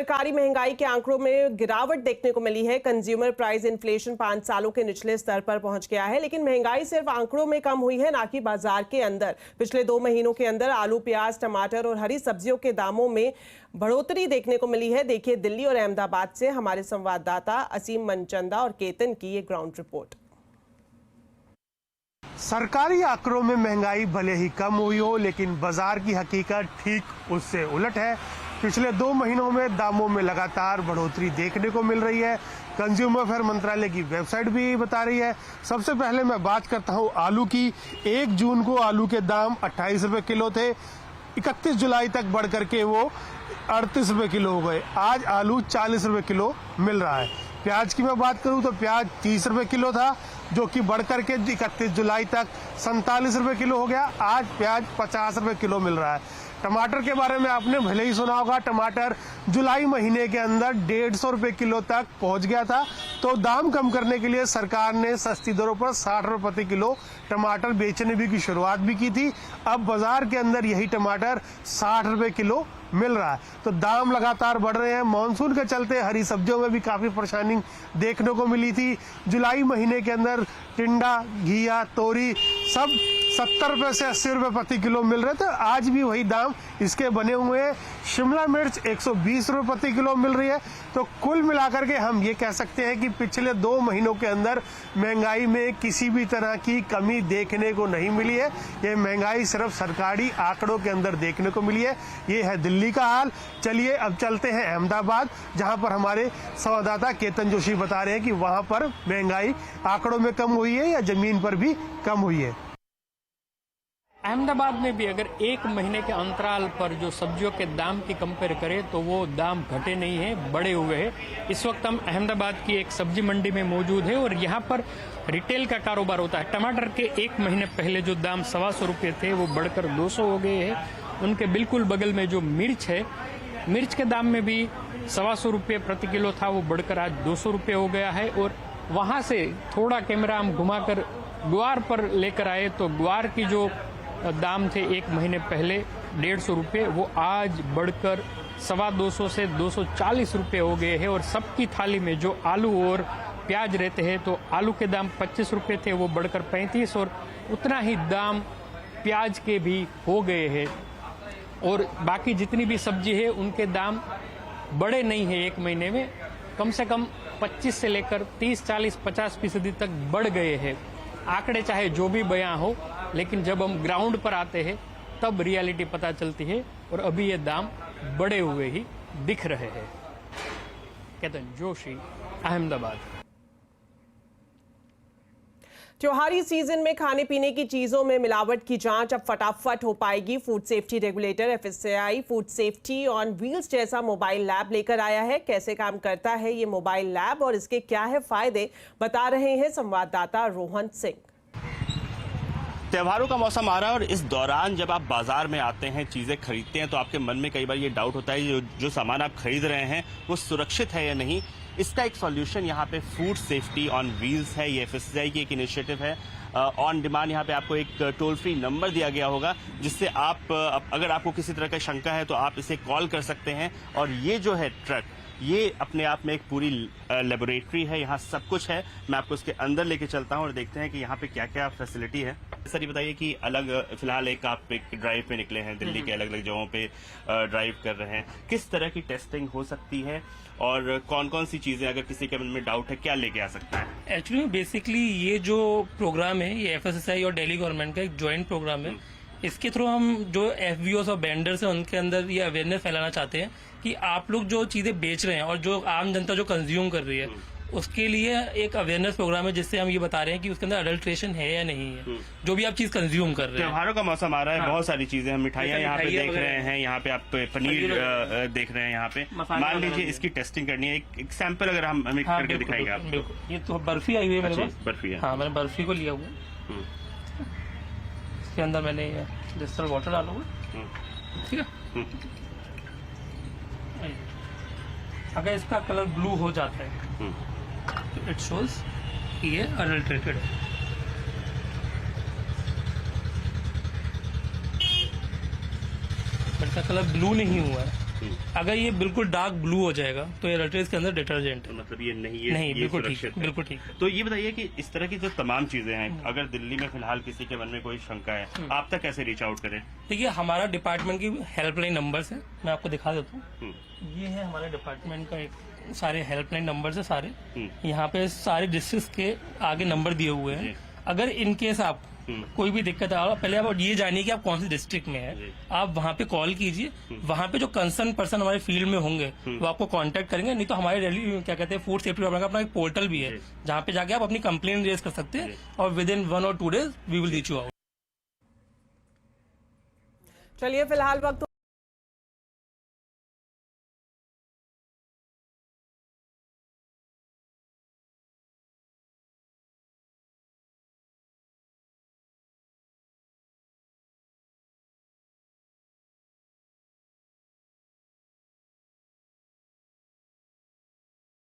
सरकारी महंगाई के आंकड़ों में गिरावट देखने को मिली है। कंज्यूमर प्राइस इन्फ्लेशन 5 सालों के निचले स्तर पर पहुंच गया है, लेकिन महंगाई सिर्फ आंकड़ों में कम हुई है, ना कि बाजार के अंदर। पिछले 2 महीनों के अंदर आलू, प्याज, टमाटर और हरी सब्जियों के दामों में बढ़ोतरी देखने को मिली है। देखिए दिल्ली और अहमदाबाद से हमारे संवाददाता असीम मनचंदा और केतन की ये ग्राउंड रिपोर्ट। सरकारी आंकड़ों में महंगाई भले ही कम हुई हो, लेकिन बाजार की हकीकत ठीक उससे उलट है। पिछले 2 महीनों में दामों में लगातार बढ़ोतरी देखने को मिल रही है। कंज्यूमर अफेयर मंत्रालय की वेबसाइट भी बता रही है। सबसे पहले मैं बात करता हूं आलू की। 1 जून को आलू के दाम 28 रुपए किलो थे। 31 जुलाई तक बढ़ करके वो 38 रुपए किलो हो गए। आज आलू 40 रुपए किलो मिल रहा है। प्याज की मैं बात करूं तो प्याज 30 रुपए किलो था, जो कि बढ़कर के 31 जुलाई तक 47 रुपए किलो हो गया। आज प्याज 50 रुपए किलो मिल रहा है। टमाटर के बारे में आपने भले ही सुना होगा, टमाटर जुलाई महीने के अंदर 150 रुपए किलो तक पहुंच गया था। तो दाम कम करने के लिए सरकार ने सस्ती दरों पर 60 रुपए प्रति किलो टमाटर बेचने भी की शुरुआत भी की थी। अब बाजार के अंदर यही टमाटर 60 रुपए किलो मिल रहा है। तो दाम लगातार बढ़ रहे हैं। मानसून के चलते हरी सब्जियों में भी काफी परेशानी देखने को मिली थी। जुलाई महीने के अंदर टिंडा, घिया, तोरी सब 70 रुपए से 80 रुपए प्रति किलो मिल रहे थे। आज भी वही दाम इसके बने हुए हैं। शिमला मिर्च 120 रुपए प्रति किलो मिल रही है। तो कुल मिलाकर के हम ये कह सकते हैं कि पिछले 2 महीनों के अंदर महंगाई में किसी भी तरह की कमी देखने को नहीं मिली है। ये महंगाई सिर्फ सरकारी आंकड़ों के अंदर देखने को मिली है। ये है दिल्ली का हाल। चलिए अब चलते हैं अहमदाबाद, जहां पर हमारे संवाददाता केतन जोशी बता रहे हैं कि वहां पर महंगाई आंकड़ों में कम हुई है या जमीन पर भी कम हुई है। अहमदाबाद में भी अगर 1 महीने के अंतराल पर जो सब्जियों के दाम की कंपेयर करें तो वो दाम घटे नहीं है, बढ़े हुए हैं। इस वक्त हम अहमदाबाद की एक सब्जी मंडी में मौजूद है और यहाँ पर रिटेल का कारोबार होता है। टमाटर के 1 महीने पहले जो दाम 125 रुपये थे वो बढ़कर 200 हो गए हैं। उनके बिल्कुल बगल में जो मिर्च है, मिर्च के दाम में भी 125 रुपये प्रति किलो था, वो बढ़कर आज 200 रुपये हो गया है। और वहाँ से थोड़ा कैमरा हम घुमाकर ग्वार पर लेकर आए तो ग्वार की जो दाम थे 1 महीने पहले 150 रुपये, वो आज बढ़कर 225 से 240 रुपये हो गए हैं। और सबकी थाली में जो आलू और प्याज रहते हैं तो आलू के दाम 25 रुपये थे, वो बढ़कर 35 और उतना ही दाम प्याज के भी हो गए हैं। और बाकी जितनी भी सब्जी है उनके दाम बढ़े नहीं है 1 महीने में, कम से कम 25 से लेकर 30, 40, 50% तक बढ़ गए हैं। आंकड़े चाहे जो भी बयां हो, लेकिन जब हम ग्राउंड पर आते हैं तब रियलिटी पता चलती है और अभी ये दाम बढ़े हुए ही दिख रहे हैं। केतन जोशी, अहमदाबाद। त्योहारी सीजन में खाने पीने की चीजों में मिलावट की जांच अब फटाफट हो पाएगी। Food safety regulator FSSAI food safety on wheels जैसा मोबाइल लैब लेकर आया है। कैसे काम करता है ये मोबाइल लैब और इसके क्या है फायदे, बता रहे हैं संवाददाता रोहन सिंह। त्योहारों का मौसम आ रहा है और इस दौरान जब आप बाजार में आते हैं, चीजें खरीदते हैं, तो आपके मन में कई बार ये डाउट होता है जो सामान आप खरीद रहे हैं वो सुरक्षित है या नहीं। इसका एक सॉल्यूशन यहाँ पे फूड सेफ्टी ऑन व्हील्स है। ये FSSAI की एक इनिशिएटिव है। ऑन डिमांड यहाँ पे आपको एक टोल फ्री नंबर दिया गया होगा, जिससे आप अगर आपको किसी तरह का शंका है तो आप इसे कॉल कर सकते हैं। और ये जो है ट्रक, ये अपने आप में एक पूरी लेबोरेटरी है। यहाँ सब कुछ है। मैं आपको इसके अंदर लेके चलता हूँ और देखते हैं कि यहाँ पे क्या क्या फैसिलिटी है। सर ये बताइए कि फिलहाल आप एक ड्राइव पे निकले हैं, दिल्ली के अलग अलग जगहों पे ड्राइव कर रहे हैं। किस तरह की टेस्टिंग हो सकती है और कौन कौन सी चीजें, अगर किसी के मन में डाउट है, क्या लेके आ सकता है? एक्चुअली बेसिकली ये जो प्रोग्राम है ये FSSAI और दिल्ली गवर्नमेंट का एक ज्वाइंट प्रोग्राम है। इसके थ्रू हम जो FBOs और वेंडर्स हैं उनके अंदर ये अवेयरनेस फैलाना चाहते हैं कि आप लोग जो चीजें बेच रहे हैं और जो आम जनता जो कंज्यूम कर रही है उसके लिए एक अवेयरनेस प्रोग्राम है, जिससे हम ये बता रहे हैं कि उसके अंदर अडल्ट्रेशन है या नहीं है, जो भी आप चीज कंज्यूम कर रहे हैं। त्योहारों का मौसम आ रहा है। हाँ। बहुत सारी चीजें, हम मिठाइयाँ यहाँ पे देख रहे हैं, यहाँ पे आप पनीर देख रहे हैं। यहाँ पे मान लीजिए इसकी टेस्टिंग करनी है, एक सैंपल अगर हमें करके दिखाएंगे आप। बिल्कुल। ये तो बर्फी आई हुई है मेरे पास। बर्फी है। हाँ, मैंने बर्फी को लिया हुआ। इसके अंदर मैंने डिस्टिल वाटर डाला हुआ, ठीक है। अगर इसका कलर ब्लू हो जाता है इट शोज ये अडल्ट्रेटेड है। इसका कलर ब्लू नहीं हुआ है अगर ये बिल्कुल डार्क ब्लू हो जाएगा तो ये अल्ट्रा इसके अंदर डिटर्जेंट है। मतलब ये नहीं नहीं, ये बिल्कुल ठीक, सुरक्षित है। बिल्कुल ठीक। तो ये बताइए कि इस तरह की जो तमाम चीजें हैं, अगर दिल्ली में फिलहाल किसी के मन में कोई शंका है, आप तक कैसे रीच आउट करें? देखिए, हमारा डिपार्टमेंट की हेल्पलाइन नंबर्स है, मैं आपको दिखा देता हूँ। ये है हमारे डिपार्टमेंट का एक सारे हेल्पलाइन नंबर है सारे। यहाँ पे सारे डिस्ट्रिक्ट के आगे नंबर दिए हुए हैं। अगर इन केस आप कोई भी दिक्कत आ, पहले आप ये जानिए कि आप कौन सी डिस्ट्रिक्ट में है, आप वहाँ पे कॉल कीजिए। वहाँ पे जो कंसर्न पर्सन हमारे फील्ड में होंगे वो आपको कांटेक्ट करेंगे। नहीं तो हमारे दिल्ली क्या कहते हैं फूड सेफ्टी डिपार्टमेंट का अपना एक पोर्टल भी है जहाँ पे जाके आप अपनी कंप्लेन रेज कर सकते हैं और विद इन 1 और 2 days we will reach you out. चलिए फिलहाल वक्त